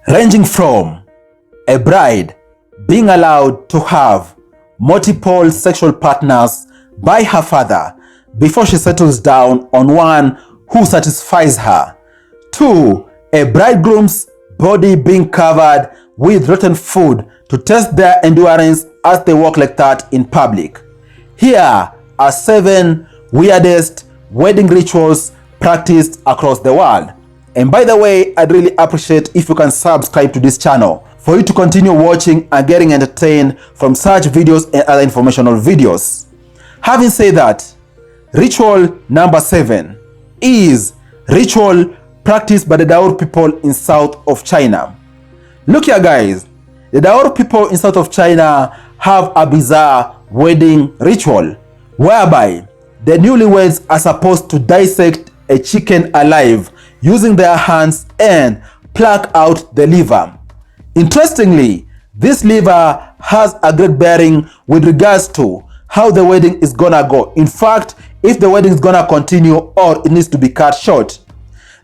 ranging from a bride being allowed to have multiple sexual partners by her father before she settles down on one who satisfies her, to a bridegroom's body being covered with rotten food to test their endurance as they walk like that in public. Here are 7 weirdest wedding rituals practiced across the world. And by the way, I'd really appreciate if you can subscribe to this channel for you to continue watching and getting entertained from such videos and other informational videos. Having said that, ritual number 7 is ritual practiced by the Daur people in south of China. Look here guys, the Daur people in south of China have a bizarre wedding ritual whereby the newlyweds are supposed to dissect a chicken alive using their hands and pluck out the liver. Interestingly, this liver has a great bearing with regards to how the wedding is gonna go. In fact, if the wedding is gonna continue or it needs to be cut short.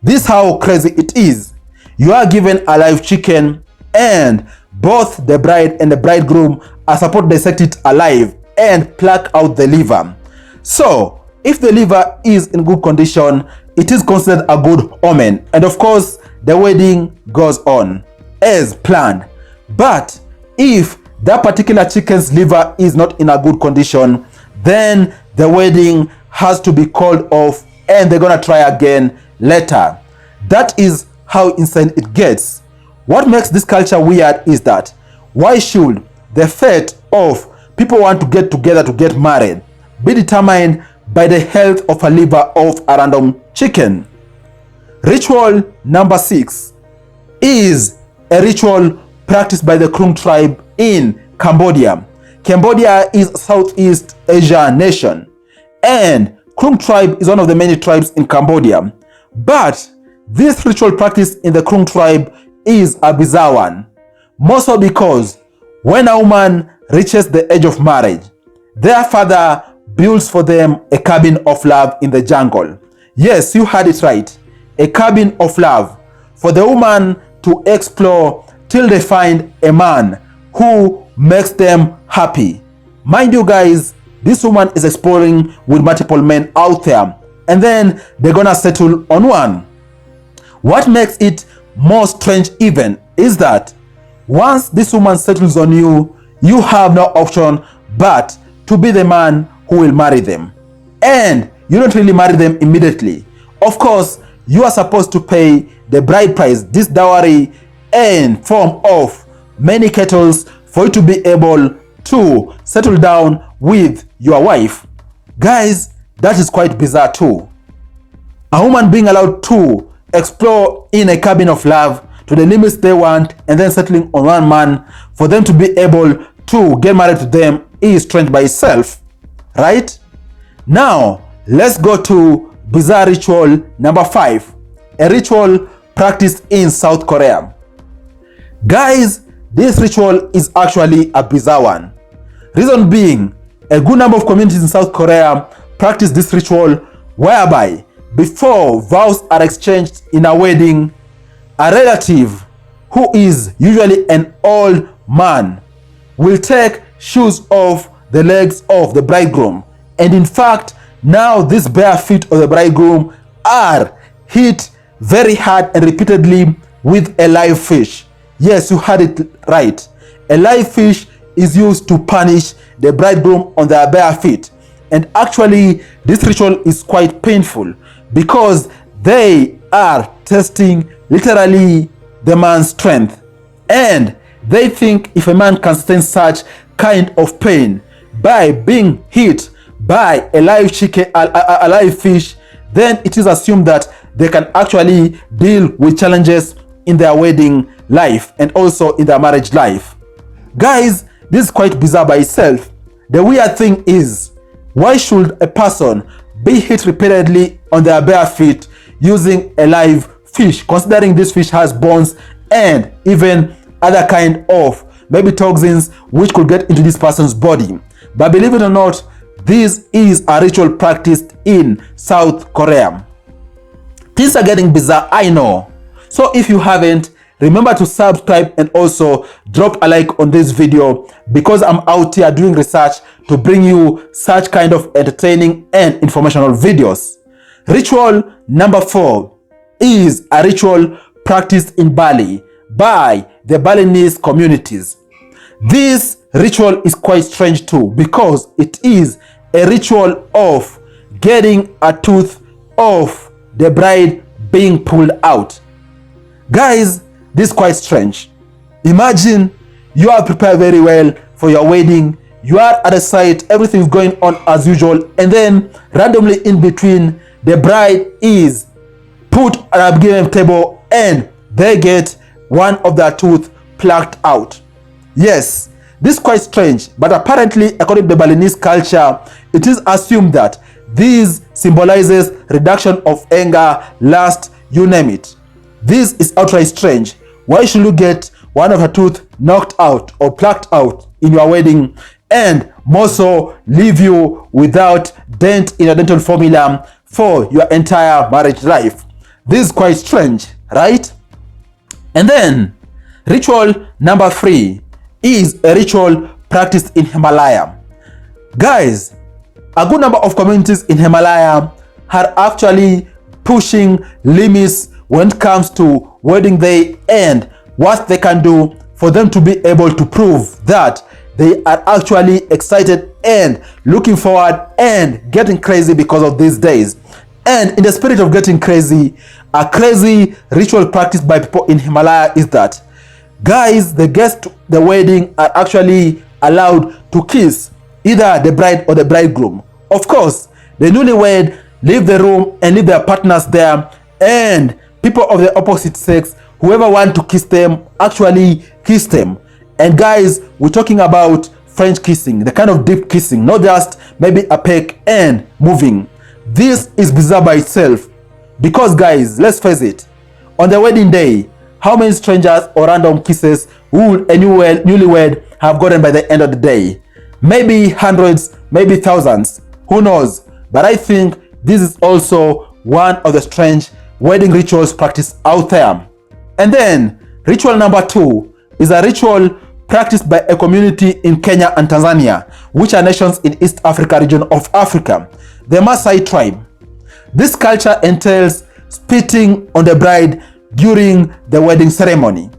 This is how crazy it is. You are given a live chicken and both the bride and the bridegroom are supposed to dissect it alive and pluck out the liver. So, if the liver is in good condition, it is considered a good omen, and of course the wedding goes on as planned. But if that particular chicken's liver is not in a good condition, then the wedding has to be called off and they're gonna try again later. That is how insane it gets. What makes this culture weird is that why should the fate of people want to get together to get married be determined by the health of a liver of a random chicken? Ritual number 6 is a ritual practiced by the Kroong Tribe in Cambodia. Cambodia is a Southeast Asia nation, and Kroong Tribe is one of the many tribes in Cambodia. But this ritual practice in the Kroong Tribe is a bizarre one, more so because when a woman reaches the age of marriage, their father builds for them a cabin of love in the jungle. Yes, you heard it right. A cabin of love for the woman to explore till they find a man who makes them happy. Mind you guys, this woman is exploring with multiple men out there and then they're gonna settle on one. What makes it more strange even is that once this woman settles on you, you have no option but to be the man who will marry them. And you don't really marry them immediately. Of course, you are supposed to pay the bride price, this dowry, in form of many kettles for you to be able to settle down with your wife. Guys, that is quite bizarre too. A woman being allowed to explore in a cabin of love to the limits they want and then settling on one man for them to be able to get married to them is strange by itself, right? Now, let's go to bizarre ritual number 5, a ritual practiced in South Korea. Guys, this ritual is actually a bizarre one. Reason being, a good number of communities in South Korea practice this ritual whereby before vows are exchanged in a wedding, a relative who is usually an old man will take shoes off the legs of the bridegroom, and in fact now these bare feet of the bridegroom are hit very hard and repeatedly with a live fish. Yes, you heard it right. A live fish is used to punish the bridegroom on their bare feet, and actually this ritual is quite painful because they are testing literally the man's strength, and they think if a man can sustain such kind of pain by being hit by a live chicken, a live fish, then it is assumed that they can actually deal with challenges in their wedding life and also in their marriage life. Guys, this is quite bizarre by itself. The weird thing is, why should a person be hit repeatedly on their bare feet using a live fish, considering this fish has bones and even other kind of maybe toxins which could get into this person's body? But believe it or not, this is a ritual practiced in South Korea. Things are getting bizarre, I know. So if you haven't, remember to subscribe and also drop a like on this video, because I'm out here doing research to bring you such kind of entertaining and informational videos. Ritual number 4 is a ritual practiced in Bali by the Balinese communities. This ritual is quite strange too, because it is a ritual of getting a tooth of the bride being pulled out. Guys, this is quite strange. Imagine you are prepared very well for your wedding, you are at the site, everything is going on as usual, and then randomly in between, the bride is put at a given table and they get one of their tooth plucked out. Yes, this is quite strange, but apparently according to the Balinese culture, it is assumed that this symbolizes reduction of anger, lust, you name it. This is outright strange. Why should you get one of her tooth knocked out or plucked out in your wedding, and more so leave you without dent in your dental formula for your entire marriage life? This is quite strange, right? And then ritual number 3 is a ritual practiced in Himalaya. Guys, a good number of communities in Himalaya are actually pushing limits when it comes to wedding day and what they can do for them to be able to prove that they are actually excited and looking forward and getting crazy because of these days. And in the spirit of getting crazy, a crazy ritual practiced by people in Himalaya is that guys, the guests to the wedding are actually allowed to kiss either the bride or the bridegroom. Of course, the newlywed leave the room and leave their partners there, and people of the opposite sex, whoever want to kiss them, actually kiss them. And guys, we're talking about French kissing, the kind of deep kissing, not just maybe a peck and moving. This is bizarre by itself, because guys, let's face it, on the wedding day, how many strangers or random kisses would a newlywed have gotten by the end of the day? Maybe hundreds, maybe thousands, who knows? But I think this is also one of the strange wedding rituals practiced out there. And then ritual number 2 is a ritual practiced by a community in Kenya and Tanzania, which are nations in East Africa region of Africa, the Maasai tribe. This culture entails spitting on the bride during the wedding ceremony.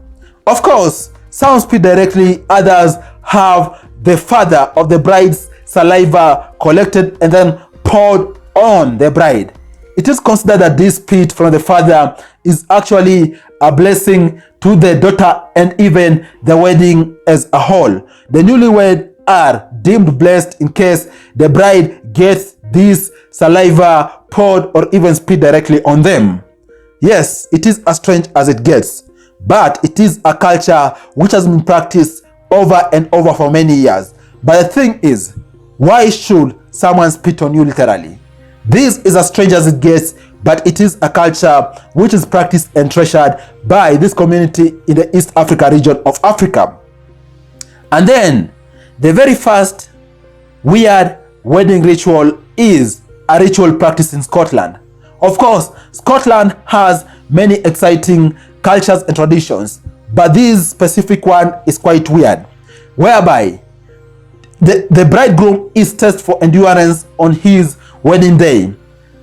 Of course, some spit directly, others have the father of the bride's saliva collected and then poured on the bride. It is considered that this spit from the father is actually a blessing to the daughter and even the wedding as a whole. The newlywed are deemed blessed in case the bride gets this saliva poured or even spit directly on them. Yes, it is as strange as it gets, but it is a culture which has been practiced over and over for many years. But the thing is, why should someone spit on you literally? This is as strange as it gets, but it is a culture which is practiced and treasured by this community in the East Africa region of Africa. And then the very first weird wedding ritual is a ritual practiced in Scotland. Of course, Scotland has many exciting cultures and traditions, but this specific one is quite weird, whereby the bridegroom is tested for endurance on his wedding day.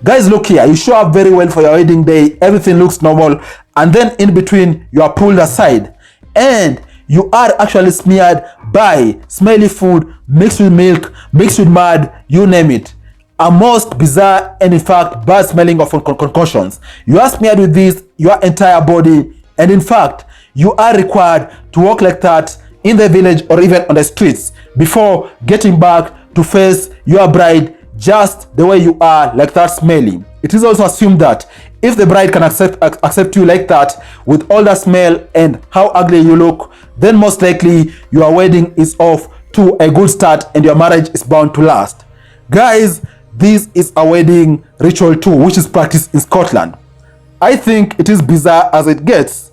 Guys, look here, you show up very well for your wedding day, everything looks normal, and then in between you are pulled aside and you are actually smeared by smelly food mixed with milk, mixed with mud, you name it. A most bizarre and in fact bad smelling of concoctions. You are smeared with this your entire body, and in fact you are required to walk like that in the village or even on the streets before getting back to face your bride just the way you are, like that, smelly. It is also assumed that if the bride can accept you like that with all that smell and how ugly you look, then most likely your wedding is off to a good start and your marriage is bound to last. Guys, this is a wedding ritual too, which is practiced in Scotland. I think it is bizarre as it gets.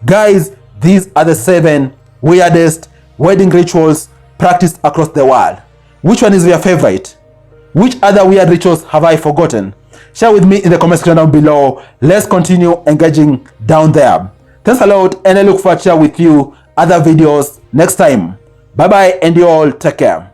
Guys, these are the 7 weirdest wedding rituals practiced across the world. Which one is your favorite? Which other weird rituals have I forgotten? Share with me in the comment section down below. Let's continue engaging down there. Thanks a lot, and I look forward to share with you other videos next time. Bye bye, and you all take care.